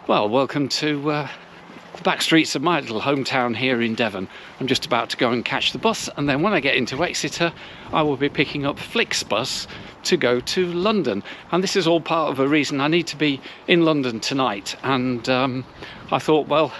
Well, welcome to the back streets of my little hometown here in Devon. I'm just about to go and catch the bus, and then when I get into Exeter I will be picking up Flixbus to go to London. And this is all part of a reason I need to be in London tonight, and I thought, well,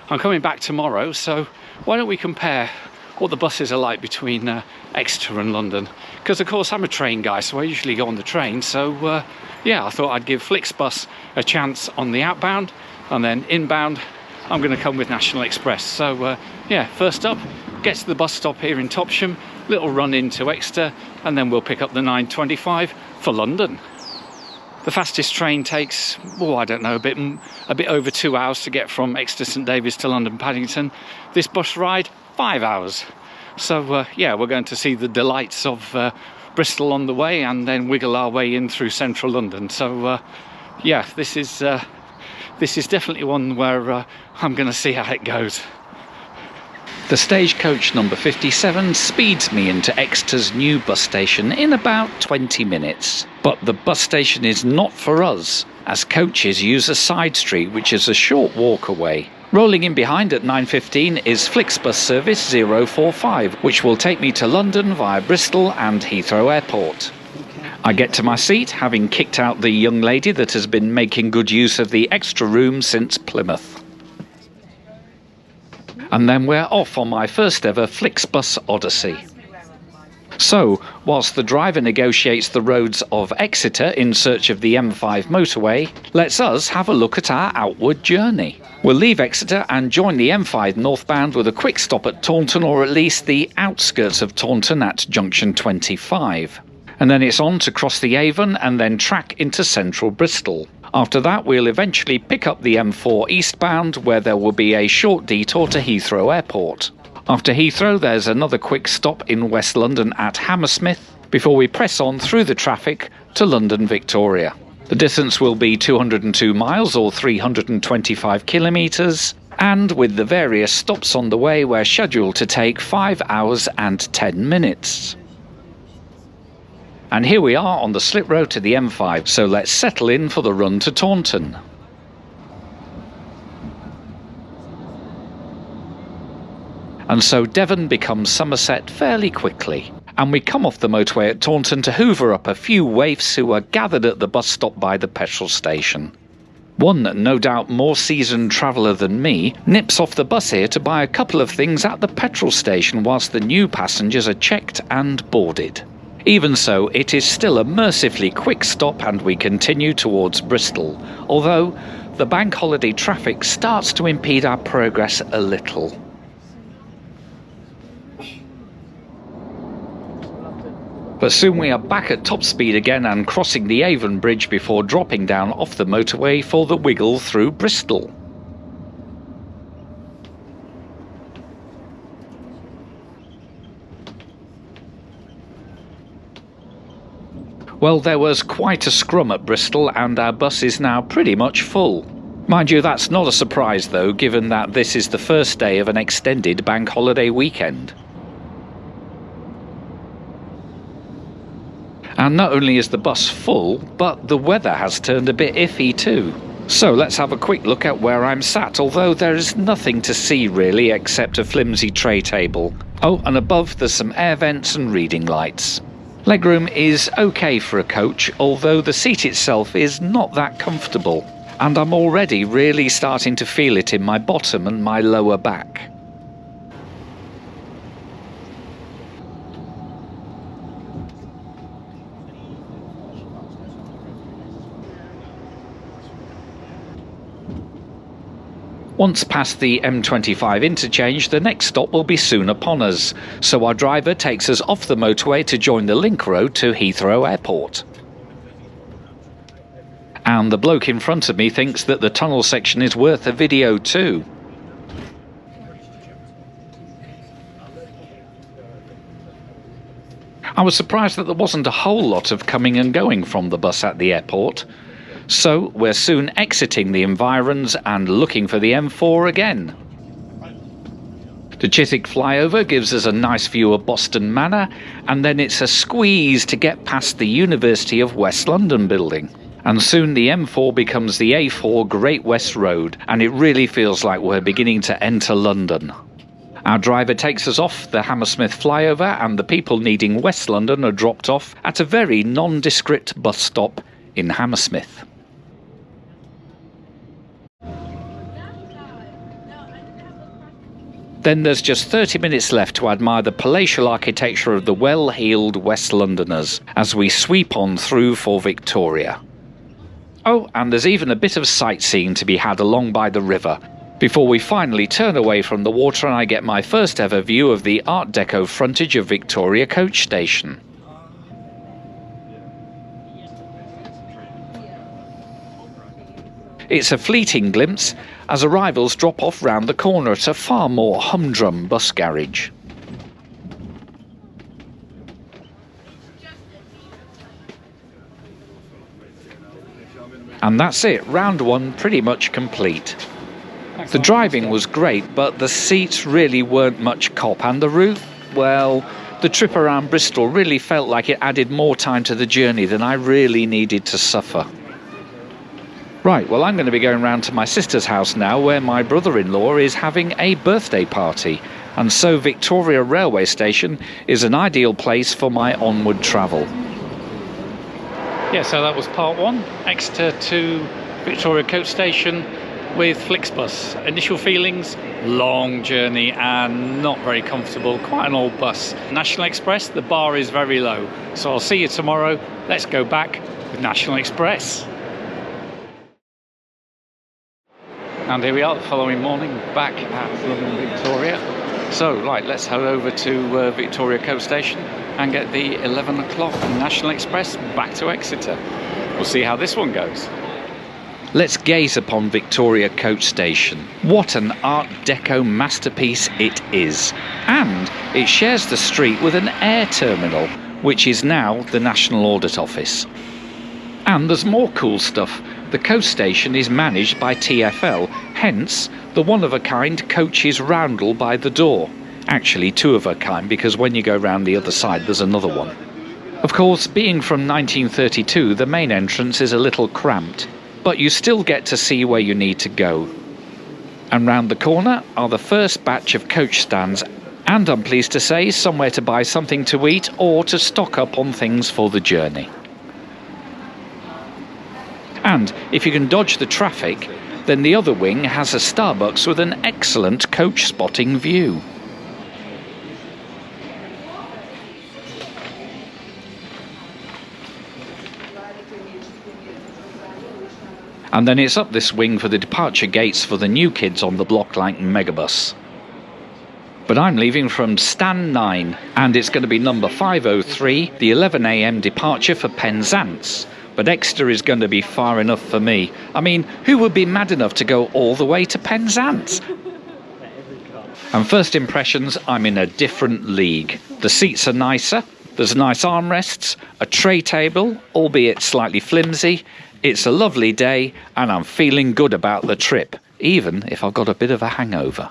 I'm coming back tomorrow, so why don't we compare what the buses are like between Exeter and London, because of course I'm a train guy, so I usually go on the train. So yeah, I thought I'd give Flixbus a chance on the outbound, and then inbound I'm going to come with National Express. So yeah, first up, get to the bus stop here in Topsham, little run into Exeter, and then we'll pick up the 9:25 for London. The fastest train takes, oh, I don't know, a bit over 2 hours to get from Exeter St David's to London Paddington. This bus ride, 5 hours. So yeah, we're going to see the delights of Bristol on the way, and then wiggle our way in through central London. So yeah, this is definitely one where I'm going to see how it goes. The stagecoach number 57 speeds me into Exeter's new bus station in about 20 minutes. But the bus station is not for us, as coaches use a side street which is a short walk away. Rolling in behind at 9:15 is Flixbus service 045, which will take me to London via Bristol and Heathrow Airport. I get to my seat, having kicked out the young lady that has been making good use of the extra room since Plymouth. And then we're off on my first ever Flixbus Odyssey. So, whilst the driver negotiates the roads of Exeter in search of the M5 motorway, let's us have a look at our outward journey. We'll leave Exeter and join the M5 northbound with a quick stop at Taunton, or at least the outskirts of Taunton at junction 25. And then it's on to cross the Avon and then track into central Bristol. After that, we'll eventually pick up the M4 eastbound, where there will be a short detour to Heathrow Airport. After Heathrow, there's another quick stop in West London at Hammersmith, before we press on through the traffic to London Victoria. The distance will be 202 miles or 325 kilometres, and with the various stops on the way, we're scheduled to take 5 hours and 10 minutes. And here we are on the slip road to the M5, so let's settle in for the run to Taunton. And so Devon becomes Somerset fairly quickly, and we come off the motorway at Taunton to hoover up a few waifs who are gathered at the bus stop by the petrol station. One, no doubt more seasoned traveller than me, nips off the bus here to buy a couple of things at the petrol station whilst the new passengers are checked and boarded. Even so, it is still a mercifully quick stop, and we continue towards Bristol, although the bank holiday traffic starts to impede our progress a little. But soon we are back at top speed again and crossing the Avon Bridge before dropping down off the motorway for the wiggle through Bristol. Well, there was quite a scrum at Bristol, and our bus is now pretty much full. Mind you, that's not a surprise though, given that this is the first day of an extended bank holiday weekend. And not only is the bus full, but the weather has turned a bit iffy too. So let's have a quick look at where I'm sat, although there is nothing to see really except a flimsy tray table. Oh, and above there's some air vents and reading lights. Legroom is okay for a coach, although the seat itself is not that comfortable, and I'm already really starting to feel it in my bottom and my lower back. Once past the M25 interchange, the next stop will be soon upon us, so our driver takes us off the motorway to join the link road to Heathrow Airport. And the bloke in front of me thinks that the tunnel section is worth a video too. I was surprised that there wasn't a whole lot of coming and going from the bus at the airport. So we're soon exiting the environs and looking for the M4 again. The Chiswick flyover gives us a nice view of Boston Manor, and then it's a squeeze to get past the University of West London building. And soon the M4 becomes the A4 Great West Road, and it really feels like we're beginning to enter London. Our driver takes us off the Hammersmith flyover, and the people needing West London are dropped off at a very nondescript bus stop in Hammersmith. Then there's just 30 minutes left to admire the palatial architecture of the well-heeled West Londoners as we sweep on through for Victoria. Oh, and there's even a bit of sightseeing to be had along by the river, before we finally turn away from the water and I get my first ever view of the Art Deco frontage of Victoria Coach Station. It's a fleeting glimpse as arrivals drop off round the corner at a far more humdrum bus garage. And that's it, round one pretty much complete. The driving was great, but the seats really weren't much cop, and the route, well, the trip around Bristol really felt like it added more time to the journey than I really needed to suffer. Right, well, I'm going to be going round to my sister's house now, where my brother-in-law is having a birthday party, and so Victoria Railway Station is an ideal place for my onward travel. Yeah, so that was part one, Exeter to Victoria Coach Station with Flixbus. Initial feelings, long journey and not very comfortable, quite an old bus. National Express, the bar is very low, so I'll see you tomorrow. Let's go back with National Express. And here we are the following morning back at London Victoria. So right, let's head over to Victoria Coach Station and get the 11 o'clock National Express back to Exeter. We'll see how this one goes. Let's gaze upon Victoria Coach Station. What an Art Deco masterpiece it is. And it shares the street with an air terminal, which is now the National Audit Office. And there's more cool stuff. The coach station is managed by TfL, hence the one-of-a-kind coaches roundel by the door. Actually, two-of-a-kind, because when you go round the other side, there's another one. Of course, being from 1932, the main entrance is a little cramped, but you still get to see where you need to go. And round the corner are the first batch of coach stands, and I'm pleased to say, somewhere to buy something to eat or to stock up on things for the journey. And if you can dodge the traffic, then the other wing has a Starbucks with an excellent coach spotting view. And then it's up this wing for the departure gates for the new kids on the block like megabus. But I'm leaving from stand 9, and it's going to be number 503, the 11 AM departure for Penzance. But Exeter is going to be far enough for me. I mean, who would be mad enough to go all the way to Penzance? And first impressions, I'm in a different league. The seats are nicer, there's nice armrests, a tray table, albeit slightly flimsy. It's a lovely day, and I'm feeling good about the trip, even if I've got a bit of a hangover.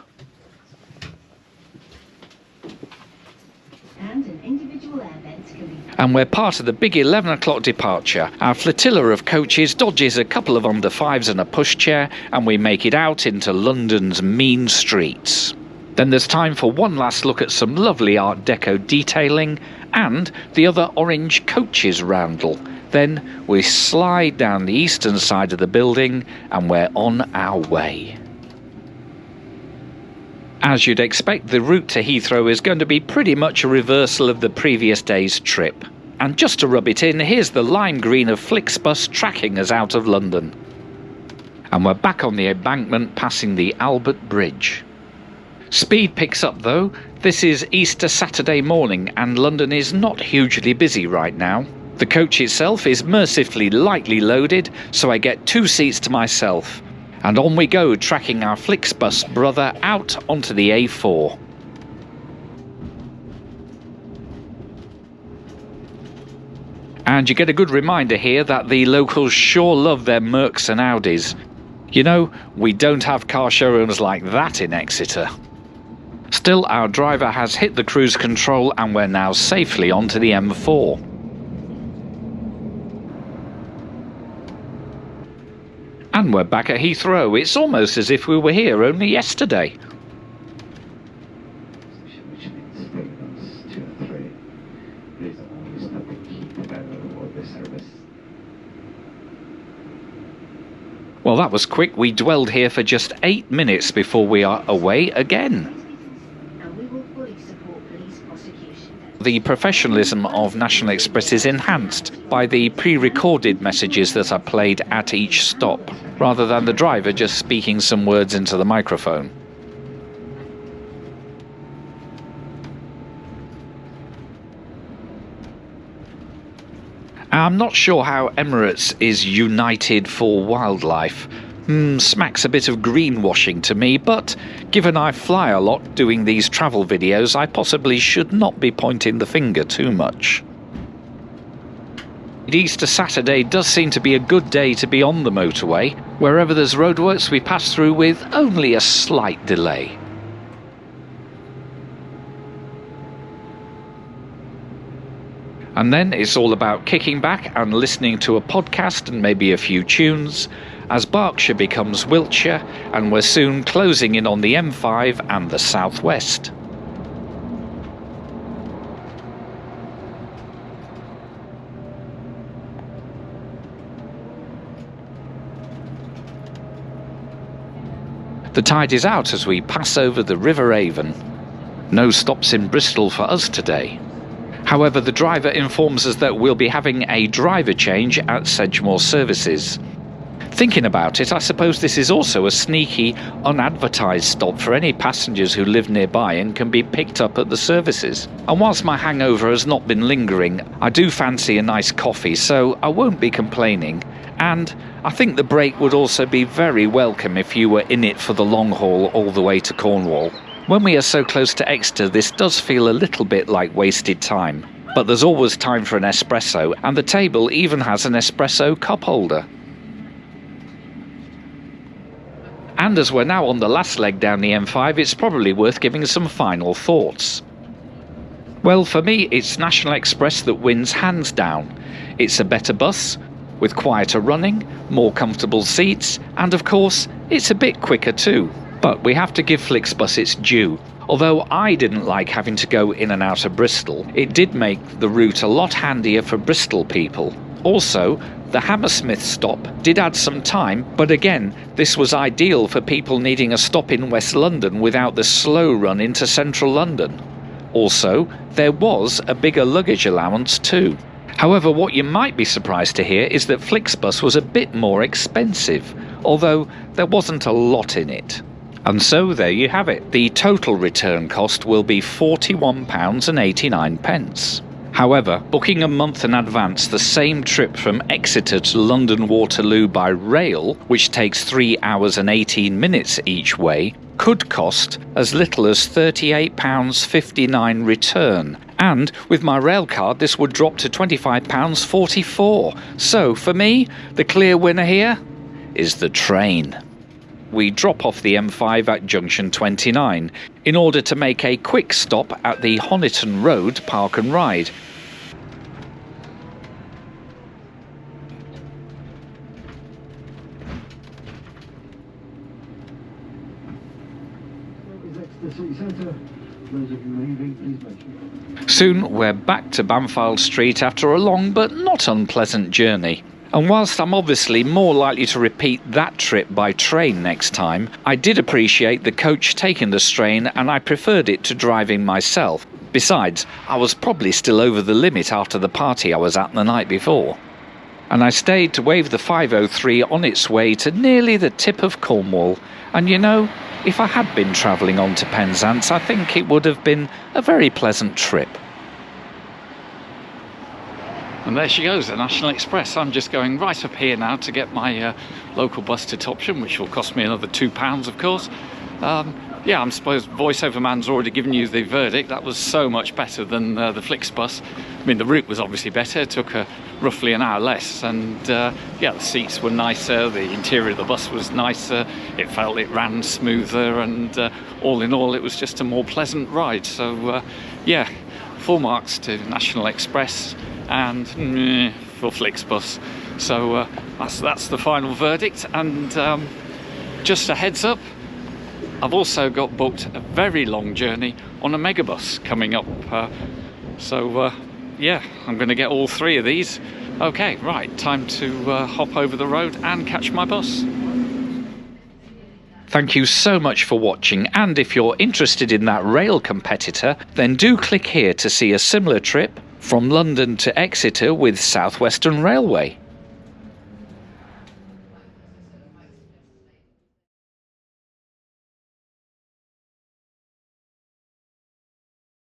And we're part of the big 11 o'clock departure. Our flotilla of coaches dodges a couple of under 5s and a pushchair, and we make it out into London's mean streets. Then there's time for one last look at some lovely Art Deco detailing and the other orange coaches roundel. Then we slide down the eastern side of the building and we're on our way. As you'd expect, the route to Heathrow is going to be pretty much a reversal of the previous day's trip. And just to rub it in, here's the lime green of Flixbus tracking us out of London. And we're back on the embankment passing the Albert Bridge. Speed picks up though. This is Easter Saturday morning and London is not hugely busy right now. The coach itself is mercifully lightly loaded, so I get 2 seats to myself. And on we go, tracking our Flixbus brother out onto the A4. And you get a good reminder here that the locals sure love their Mercs and Audis. You know, we don't have car showrooms like that in Exeter. Still, our driver has hit the cruise control and we're now safely onto the M4. And we're back at Heathrow. It's almost as if we were here only yesterday. Well, that was quick. We dwelled here for just 8 minutes before we are away again. The professionalism of National Express is enhanced by the pre-recorded messages that are played at each stop, rather than the driver just speaking some words into the microphone. I'm not sure how Emirates is united for wildlife. Smacks a bit of greenwashing to me, but given I fly a lot doing these travel videos, I possibly should not be pointing the finger too much. Easter Saturday does seem to be a good day to be on the motorway. Wherever there's roadworks we pass through with only a slight delay. And then it's all about kicking back and listening to a podcast and maybe a few tunes as Berkshire becomes Wiltshire and we're soon closing in on the M5 and the southwest. The tide is out as we pass over the River Avon. No stops in Bristol for us today. However, the driver informs us that we'll be having a driver change at Sedgemoor Services. Thinking about it, I suppose this is also a sneaky, unadvertised stop for any passengers who live nearby and can be picked up at the services. And whilst my hangover has not been lingering, I do fancy a nice coffee, so I won't be complaining. And I think the break would also be very welcome if you were in it for the long haul all the way to Cornwall. When we are so close to Exeter, this does feel a little bit like wasted time. But there's always time for an espresso, and the table even has an espresso cup holder. And as we're now on the last leg down the M5, it's probably worth giving some final thoughts. Well, for me, it's National Express that wins hands down. It's a better bus, with quieter running, more comfortable seats, and of course, it's a bit quicker too. But we have to give Flixbus its due. Although I didn't like having to go in and out of Bristol, it did make the route a lot handier for Bristol people. Also, the Hammersmith stop did add some time, but again, this was ideal for people needing a stop in West London without the slow run into central London. Also, there was a bigger luggage allowance too. However, what you might be surprised to hear is that Flixbus was a bit more expensive, although there wasn't a lot in it. And so there you have it. The total return cost will be £41.89. However, booking a month in advance the same trip from Exeter to London Waterloo by rail, which takes 3 hours and 18 minutes each way, could cost as little as £38.59 return. And with my rail card, this would drop to £25.44. So for me, the clear winner here is the train. We drop off the M5 at junction 29 in order to make a quick stop at the Honiton Road Park and Ride. Soon we're back to Bampfylde Street after a long but not unpleasant journey. And whilst I'm obviously more likely to repeat that trip by train next time, I did appreciate the coach taking the strain and I preferred it to driving myself. Besides, I was probably still over the limit after the party I was at the night before. And I stayed to wave the 503 on its way to nearly the tip of Cornwall. And you know, if I had been travelling on to Penzance, I think it would have been a very pleasant trip. And there she goes, the National Express. I'm just going right up here now to get my local bus to Topsham, which will cost me another £2, of course. Yeah, I suppose voiceover man's already given you the verdict. That was so much better than the Flixbus. I mean, the route was obviously better. It took roughly an hour less, and yeah, the seats were nicer. The interior of the bus was nicer. It ran smoother, and all in all, it was just a more pleasant ride. So yeah, full marks to National Express and for Flixbus. So that's the final verdict. And just a heads up, I've also got booked a very long journey on a megabus coming up. Yeah, I'm going to get all 3 of these. Okay, right, time to hop over the road and catch my bus. Thank you so much for watching, and if you're interested in that rail competitor, then do click here to see a similar trip from London to Exeter with South Western Railway.